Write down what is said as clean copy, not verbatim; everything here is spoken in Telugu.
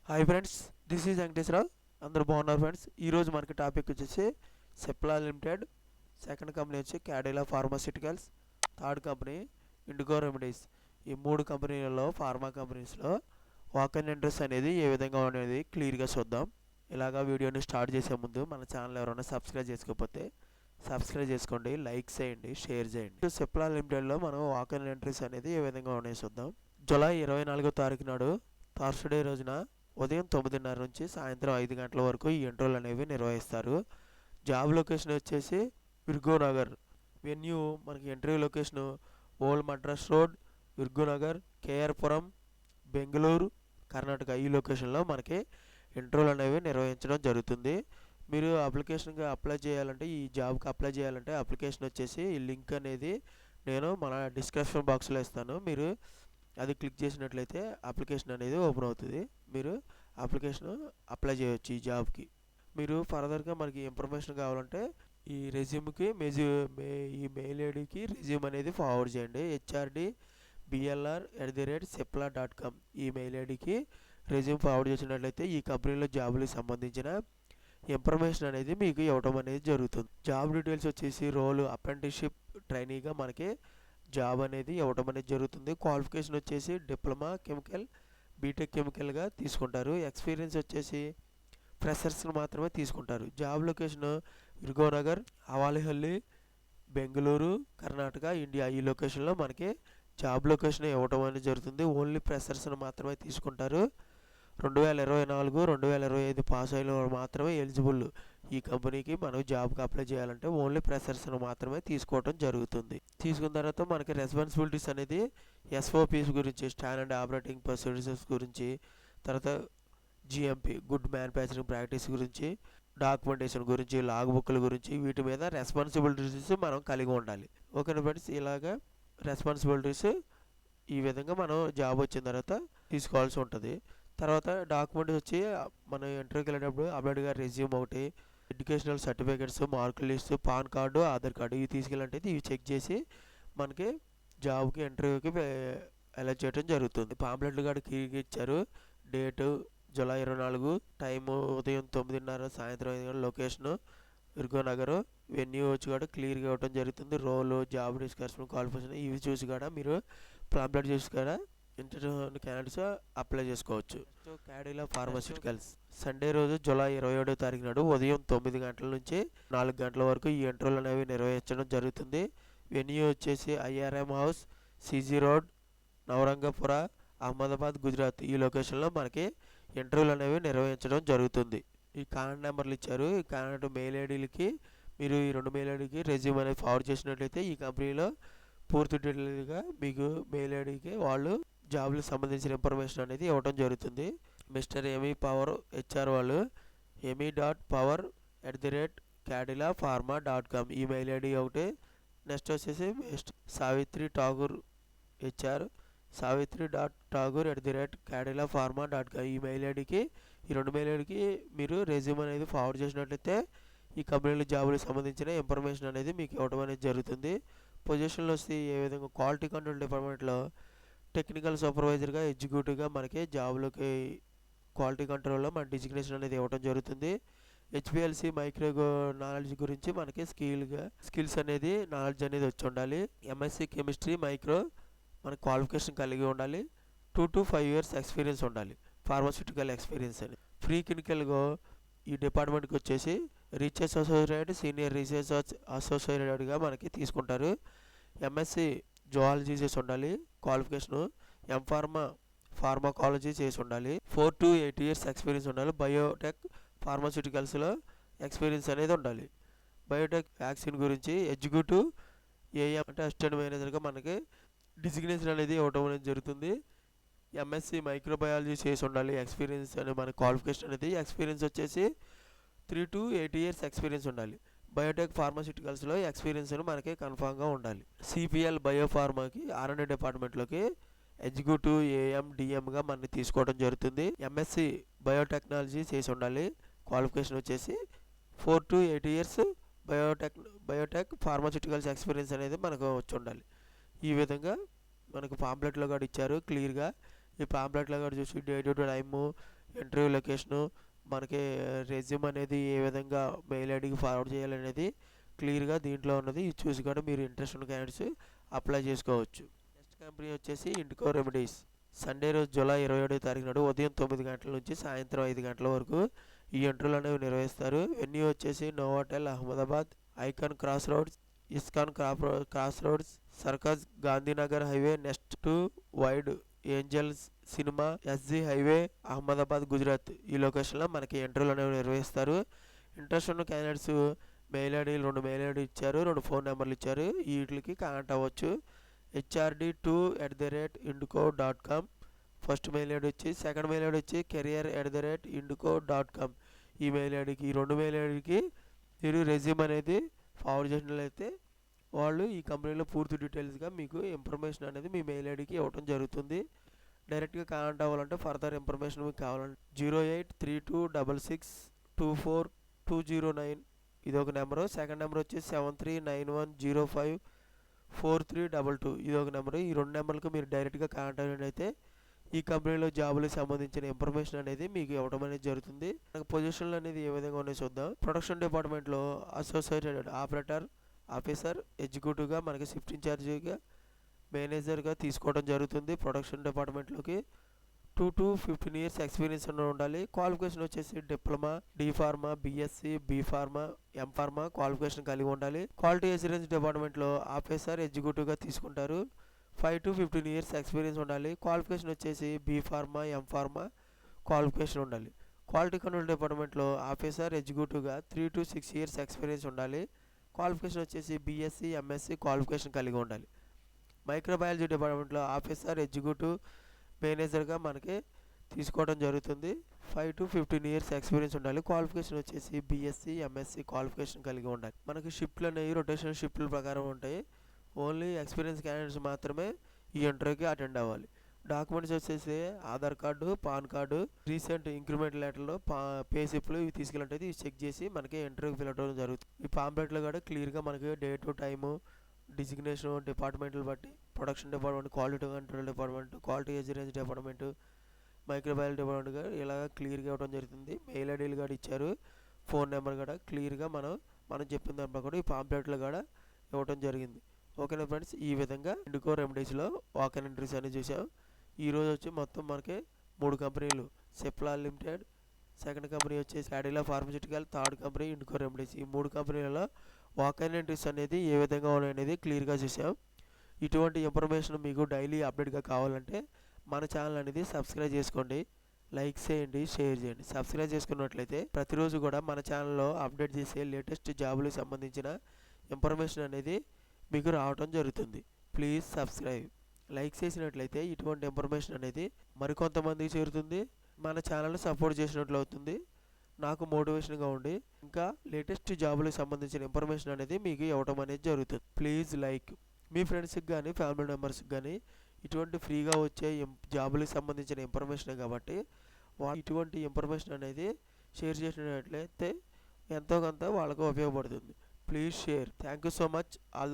Hi friends, this is Venkateswara Rao. అందరూ బాగున్నారు ఫ్రెండ్స్. ఈరోజు మనకి టాపిక్ వచ్చేసి సెప్లా లిమిటెడ్, సెకండ్ కంపెనీ వచ్చి Cadila pharmaceuticals, third company IndiGo remedies. ఈ మూడు కంపెనీలలో ఫార్మా కంపెనీస్లో వాక్-ఇన్ ఇంట్రెస్ట్ అనేది ఏ విధంగా అనేది క్లియర్గా చూద్దాం. ఇలాగా వీడియోని స్టార్ట్ చేసే ముందు మన ఛానల్ ఎవరైనా సబ్స్క్రైబ్ చేసుకోకపోతే సబ్స్క్రైబ్ చేసుకోండి, లైక్ చేయండి, షేర్ చేయండి. సెప్లా లిమిటెడ్లో మనం వాక్-ఇన్ ఇంట్రెస్ట్ అనేది ఏ విధంగా ఉన్నాయి చూద్దాం. జూలై 24వ తారీఖు నాడు థర్స్డే రోజున ఉదయం 9:30 నుంచి సాయంత్రం 5 గంటల వరకు ఈ ఇంటర్వ్యూలు అనేవి నిర్వహిస్తారు. జాబ్ లొకేషన్ వచ్చేసి విర్గోనగర్. వెన్యూ మనకి interview location old Madras road, Virgonagar, KR Puram, Bengaluru, Karnataka. ఈ లొకేషన్లో మనకి ఇంటర్వ్యూలు అనేవి నిర్వహించడం జరుగుతుంది. మీరు అప్లికేషన్గా అప్లై చేయాలంటే, ఈ జాబ్కి అప్లై చేయాలంటే అప్లికేషన్ వచ్చేసి ఈ లింక్ అనేది నేను మన డిస్క్రిప్షన్ బాక్స్లో ఇస్తాను. మీరు అది క్లిక్ చేసినట్లయితే అప్లికేషన్ అనేది ఓపెన్ అవుతుంది. మీరు అప్లికేషన్ అప్లై చేయవచ్చు ఈ జాబ్కి. మీరు ఫర్దర్గా మనకి ఇన్ఫర్మేషన్ కావాలంటే ఈ రెజ్యూమ్కి ఈ మెయిల్ ఐడికి రెజ్యూమ్ అనేది ఫార్వర్డ్ చేయండి. hrdblr@sepla.com ఈ మెయిల్ ఐడికి రెజ్యూమ్ ఫార్వర్డ్ చేసినట్లయితే ఈ కంపెనీలో జాబులకు సంబంధించిన ఇన్ఫర్మేషన్ అనేది మీకు ఇవ్వడం అనేది జరుగుతుంది. జాబ్ డీటెయిల్స్ వచ్చేసి రోల్ అప్రెంటిస్షిప్ ట్రైనీగా మనకి జాబ్ అనేది ఇవ్వడం అనేది జరుగుతుంది. క్వాలిఫికేషన్ వచ్చేసి డిప్లొమా కెమికల్, బీటెక్ కెమికల్గా తీసుకుంటారు. ఎక్స్పీరియన్స్ వచ్చేసి ఫ్రెషర్స్ని మాత్రమే తీసుకుంటారు. Job location Virgonagar, Avalahalli, Bengaluru, Karnataka, India. ఈ లొకేషన్లో మనకి జాబ్ లొకేషన్ ఇవ్వడం అనేది జరుగుతుంది. ఓన్లీ ఫ్రెషర్స్ని మాత్రమే తీసుకుంటారు. 2024, 2025 పాస్ అయిన వాళ్ళు మాత్రమే ఎలిజిబుల్. ఈ కంపెనీకి మనం జాబ్కి అప్లై చేయాలంటే ఓన్లీ ఫ్రెషర్స్ని మాత్రమే తీసుకోవడం జరుగుతుంది. తీసుకున్న తర్వాత మనకి రెస్పాన్సిబిలిటీస్ అనేది ఎస్ఓపీస్ గురించి, స్టాండర్డ్ ఆపరేటింగ్ ప్రొసీజర్స్ గురించి, తర్వాత జిఎంపి గుడ్ మ్యానుఫ్యాక్చరింగ్ ప్రాక్టీస్ గురించి, డాక్యుమెంటేషన్ గురించి, లాగ్ బుక్ల గురించి, వీటి మీద రెస్పాన్సిబిలిటీస్ మనం కలిగి ఉండాలి. ఓకేనా ఫ్రెండ్స్, ఇలాగా రెస్పాన్సిబిలిటీస్ ఈ విధంగా మనం జాబ్ వచ్చిన తర్వాత తీసుకోవాల్సి ఉంటుంది. తర్వాత డాక్యుమెంట్స్ వచ్చి మనం ఇంటర్వ్యూకి వెళ్ళేటప్పుడు అప్డేట్గా రెజ్యూమ్ ఒకటి, ఎడ్యుకేషనల్ సర్టిఫికేట్స్, మార్కుల list, pan card, Aadhaar card ఇవి తీసుకెళ్ళంటే ఇవి చెక్ చేసి మనకి జాబ్కి ఇంటర్వ్యూకి అలౌ చేయడం జరుగుతుంది. పాంప్లెట్లు కూడా క్లియర్గా ఇచ్చారు. డేటు జూలై 24, టైము ఉదయం 9:30, సాయంత్రం 5 గంటల, లొకేషను విర్గోనగర్, వెన్యూ వచ్చి కూడా క్లియర్గా ఇవ్వడం జరుగుతుంది. రోలు, జాబ్ డిస్క్రిప్షన్, క్వాలిఫికేషన్ ఇవి చూసి కూడా మీరు పాంప్లెట్ చూసి కూడా ఇంటర్వ్యూ క్యాండిడేట్స్ అప్లై చేసుకోవచ్చు. క్యాడిలా ఫార్మాస్యూటికల్స్ సండే రోజు జూలై 27వ తారీఖు నాడు ఉదయం 9 గంటల నుంచి 4 గంటల వరకు ఈ ఇంటర్వ్యూలు అనేవి నిర్వహించడం జరుగుతుంది. వెన్యూ వచ్చేసి IRM house, సిజీ road, నవరంగపుర, Ahmedabad, Gujarat. ఈ లొకేషన్లో మనకి ఇంటర్వ్యూలు అనేవి నిర్వహించడం జరుగుతుంది. ఈ కాంటాక్ట్ నెంబర్లు ఇచ్చారు. ఈ కాంటాక్ట్ మెయిల్ ఐడీలకి మీరు ఈ 2 మెయిల్ ఐడీకి రెజ్యూమ్ అనేది ఫార్వర్డ్ చేసినట్లయితే ఈ కంపెనీలో పూర్తి డీటెయిల్గా మీకు మెయిల్ ఐడీకి వాళ్ళు జాబ్లకు సంబంధించిన ఇన్ఫర్మేషన్ అనేది ఇవ్వడం జరుగుతుంది. మిస్టర్ ఎమీ పవర్ హెచ్ఆర్ వాళ్ళు emi.power@cadila.pharma.com ఈ మెయిల్ ఐడి ఒకటి. నెక్స్ట్ వచ్చేసి సావిత్రి ఠాగూర్ హెచ్ఆర్ savitri.tagore@cadila.pharma.com ఈ మెయిల్ ఐడికి ఈ 2 మెయిల్ ఐడికి మీరు రెజ్యూమ్ అనేది ఫార్వర్డ్ చేసినట్లయితే ఈ కంపెనీలో జాబులకు సంబంధించిన ఇన్ఫర్మేషన్ అనేది మీకు ఇవ్వడం అనేది జరుగుతుంది. పొజిషన్లో వస్తే ఏ విధంగా క్వాలిటీ కంట్రోల్ డిపార్ట్మెంట్లో టెక్నికల్ సూపర్వైజర్గా, ఎగ్జిక్యూటివ్గా మనకి జాబ్లోకి క్వాలిటీ కంట్రోల్లో మన డిజిగ్నేషన్ అనేది ఇవ్వడం జరుగుతుంది. హెచ్పిఎల్సి మైక్రో నాలెడ్జ్ గురించి మనకి స్కిల్స్ అనేది నాలెడ్జ్ అనేది వచ్చి ఉండాలి. ఎంఎస్సి కెమిస్ట్రీ మైక్రో మన క్వాలిఫికేషన్ కలిగి ఉండాలి. 2 to 5 years ఎక్స్పీరియన్స్ ఉండాలి, ఫార్మాస్యూటికల్ ఎక్స్పీరియన్స్ అని. ఫ్రీ క్లినికల్గా ఈ డిపార్ట్మెంట్కి వచ్చేసి రీసెర్చ్ అసోసియేట్, సీనియర్ రీసెర్చ్ అసోసియేటెడ్గా మనకి తీసుకుంటారు. ఎంఎస్సి జువాలజీ చేసి ఉండాలి క్వాలిఫికేషను. ఫార్మాకాలజీ చేసి ఉండాలి. 4 to 8 years ఎక్స్పీరియన్స్ ఉండాలి. బయోటెక్ ఫార్మాస్యూటికల్స్లో ఎక్స్పీరియన్స్ అనేది ఉండాలి. బయోటెక్ వ్యాక్సిన్ గురించి ఎగ్జిక్యూటివ్ ఏఎం అంటే అసిస్టెంట్ మేనేజర్గా మనకి డిజిగ్నేషన్ అనేది ఇవ్వడం అనేది జరుగుతుంది. ఎంఎస్సి మైక్రోబయాలజీ చేసి ఉండాలి ఎక్స్పీరియన్స్ అని మన క్వాలిఫికేషన్ అనేది. ఎక్స్పీరియన్స్ వచ్చేసి 3 to 8 years ఎక్స్పీరియన్స్ ఉండాలి. బయోటెక్ ఫార్మాస్యూటికల్స్లో ఎక్స్పీరియన్స్ అని మనకి కన్ఫామ్గా ఉండాలి. సిపిఎల్ బయోఫార్మాకి R&D డిపార్ట్మెంట్లోకి ఎగ్జిక్యూటివ్ ఏఎం డిఎంగా మనని తీసుకోవడం జరుగుతుంది. ఎంఎస్సి బయోటెక్నాలజీ చేసి ఉండాలి. క్వాలిఫికేషన్ వచ్చేసి 4 to 8 years Biotech pharmaceuticals experience అనేది మనకు వచ్చి ఉండాలి. ఈ విధంగా మనకు పాంప్లెట్లో కూడా ఇచ్చారు క్లియర్గా. ఈ పాంప్లెట్లో కూడా చూసి date to time, interview location, మనకి రెజ్యూమ్ అనేది ఏ విధంగా మెయిల్ ఐడికి ఫార్వర్డ్ చేయాలనేది క్లియర్గా దీంట్లో ఉన్నది. ఇది చూసి కూడా మీరు ఇంట్రెస్ట్ ఉన్న క్యాండిడేట్స్ అప్లై చేసుకోవచ్చు. నెక్స్ట్ కంపెనీ వచ్చేసి ఇండికో రెమెడీస్. సండే రోజు జూలై 27వ తారీఖు నాడు ఉదయం 9 గంటల నుంచి సాయంత్రం 5 గంటల వరకు ఈ ఇంటర్వ్యూలు అనేవి నిర్వహిస్తారు. వెన్యూ వచ్చేసి Novotel Ahmedabad, icon cross roads, ISKCON cross roads, circus, Gandhinagar highway next to wide angels cinema, SG highway, Ahmedabad, Gujarat. ఈ లొకేషన్లో మనకి ఇంటర్వ్యూలు అనేవి నిర్వహిస్తారు. ఇంట్రెస్ట్ ఉన్న క్యాండిడేట్స్ మెయిల్ ఐడీలు 2 మెయిల్ ఐడీ ఇచ్చారు, 2 ఫోన్ నెంబర్లు ఇచ్చారు. వీటికి కాంటాక్ట్ అవ్వచ్చు. HRD2@indico.com ఫస్ట్ మెయిల్ ఐడి వచ్చి, సెకండ్ మెయిల్ ఐడి వచ్చి career@indico.com. ఈ మెయిల్ ఐడికి, ఈ 2 మెయిల్ ఐడికి మీరు రెజ్యూమ్ అనేది ఫార్వర్డ్ చేసినట్లయితే వాళ్ళు ఈ కంపెనీలో పూర్తి డీటెయిల్స్గా మీకు ఇన్ఫర్మేషన్ అనేది మీ మెయిల్ ఐడికి ఇవ్వడం జరుగుతుంది. డైరెక్ట్గా కాంటాక్ట్ అవ్వాలంటే ఫర్దర్ ఇన్ఫర్మేషన్ మీకు కావాలంటే 0832662429 ఇది ఒక నెంబరు. సెకండ్ నెంబర్ వచ్చి 7391054322 ఇది ఒక నెంబరు. ఈ 2 నెంబర్లకు మీరు డైరెక్ట్గా కాంటాక్ట్ అయితే ఈ కంపెనీలో జాబులకు సంబంధించిన ఇన్ఫర్మేషన్ అనేది మీకు ఇవ్వడం అనేది జరుగుతుంది. మనకు పొజిషన్లు అనేది ఏ విధంగా ఉన్నాయో చూద్దాం. ప్రొడక్షన్ డిపార్ట్మెంట్లో అసోసియేటెడ్ ఆపరేటర్ ఆఫీసర్, ఎగ్జిక్యూటివ్గా మనకి షిఫ్ట్ ఇన్ఛార్జిగా, మేనేజర్గా తీసుకోవడం జరుగుతుంది. ప్రొడక్షన్ డిపార్ట్మెంట్లోకి 2 to 15 years ఎక్స్పీరియన్స్ ఉండాలి. క్వాలిఫికేషన్ వచ్చేసి diploma, D pharma, BSc, B pharma, M pharma qualification కలిగి ఉండాలి. క్వాలిటీ అష్యూరెన్స్ డిపార్ట్మెంట్లో ఆఫీసర్, ఎగ్జిక్యూటివ్గా తీసుకుంటారు. 5 to 15 years ఎక్స్పీరియన్స్ ఉండాలి. క్వాలిఫికేషన్ వచ్చేసి B pharma, M pharma qualification ఉండాలి. క్వాలిటీ కంట్రోల్ డిపార్ట్మెంట్లో ఆఫీసర్, ఎగ్జిక్యూటివ్గా 3 to 6 years ఎక్స్పీరియన్స్ ఉండాలి. క్వాలిఫికేషన్ వచ్చేసి బీఎస్సీ, ఎంఎస్సీ క్వాలిఫికేషన్ కలిగి ఉండాలి. మైక్రోబయాలజీ డిపార్ట్మెంట్లో ఆఫీసర్, ఎగ్జిక్యూటివ్, మేనేజర్గా మనకి తీసుకోవడం జరుగుతుంది. 5 to 15 years ఎక్స్పీరియన్స్ ఉండాలి. క్వాలిఫికేషన్ వచ్చేసి బీఎస్సీ, ఎంఎస్సీ క్వాలిఫికేషన్ కలిగి ఉండాలి. మనకి షిఫ్ట్లు అనేవి రొటేషనల్ షిఫ్ట్ల ప్రకారం ఉంటాయి. ఓన్లీ ఎక్స్పీరియన్స్ క్యాండిడేట్స్ మాత్రమే ఈ ఇంటర్వ్యూకి అటెండ్ అవ్వాలి. డాక్యుమెంట్స్ వచ్చేసి Aadhaar card, pan card, recent increment లెటర్లు, పే స్లిప్లు ఇవి తీసుకెళ్ళినట్టు ఇవి చెక్ చేసి మనకి ఇంటర్వ్యూకి ఫిల్ అవ్వడం జరుగుతుంది. ఈ పాంప్లెట్లో కూడా క్లియర్గా మనకి డేటు, టైము, డిజిగ్నేషన్ డిపార్ట్మెంట్లు బట్టి production department, quality control department, quality assurance department, microbiology department ఇలా క్లియర్గా ఇవ్వడం జరుగుతుంది. మెయిల్ ఐడీలు కూడా ఇచ్చారు, ఫోన్ నెంబర్ కూడా క్లియర్గా మనం చెప్పిన దాంట్లో కూడా ఈ పాంప్లెట్లు కూడా ఇవ్వడం జరిగింది. ఓకేనా ఫ్రెండ్స్, ఈ విధంగా ఇండికో రెమెడీస్లో వాక్-ఇన్ ఇంటర్వ్యూస్ అనేది చూసాం. ఈరోజు వచ్చి మొత్తం మనకి 3 కంపెనీలు, సిప్లా లిమిటెడ్, సెకండ్ కంపెనీ వచ్చేసి Cadila pharmaceutical, third company IndiGo remedies. ఈ 3 కంపెనీలలో వాక్-ఇన్ ఇంటర్వ్యూస్ అనేది ఏ విధంగా ఉన్నాయనేది క్లియర్గా చూసాం. ఇటువంటి ఇన్ఫర్మేషన్ మీకు డైలీ అప్డేట్గా కావాలంటే మన ఛానల్ అనేది సబ్స్క్రైబ్ చేసుకోండి, లైక్ చేయండి, షేర్ చేయండి. సబ్స్క్రైబ్ చేసుకున్నట్లయితే ప్రతిరోజు కూడా మన ఛానల్లో అప్డేట్ చేసే లేటెస్ట్ జాబులకు సంబంధించిన ఇన్ఫర్మేషన్ అనేది మీకు రావడం జరుగుతుంది. Please subscribe. లైక్ చేసినట్లయితే ఇటువంటి ఇన్ఫర్మేషన్ అనేది మరికొంతమందికి చేరుతుంది, మన ఛానల్ని సపోర్ట్ చేసినట్లు అవుతుంది, నాకు మోటివేషన్గా ఉండి ఇంకా లేటెస్ట్ జాబులకు సంబంధించిన ఇన్ఫర్మేషన్ అనేది మీకు ఇవ్వడం అనేది జరుగుతుంది. Please like. మీ ఫ్రెండ్స్కి కానీ ఫ్యామిలీ మెంబర్స్కి కానీ ఇటువంటి ఫ్రీగా వచ్చే జాబులకు సంబంధించిన ఇన్ఫర్మేషన్ కాబట్టి ఇటువంటి ఇన్ఫర్మేషన్ అనేది షేర్ చేసినట్లయితే ఎంతో కొంత వాళ్ళకు ఉపయోగపడుతుంది. Please share. Thank you so much. All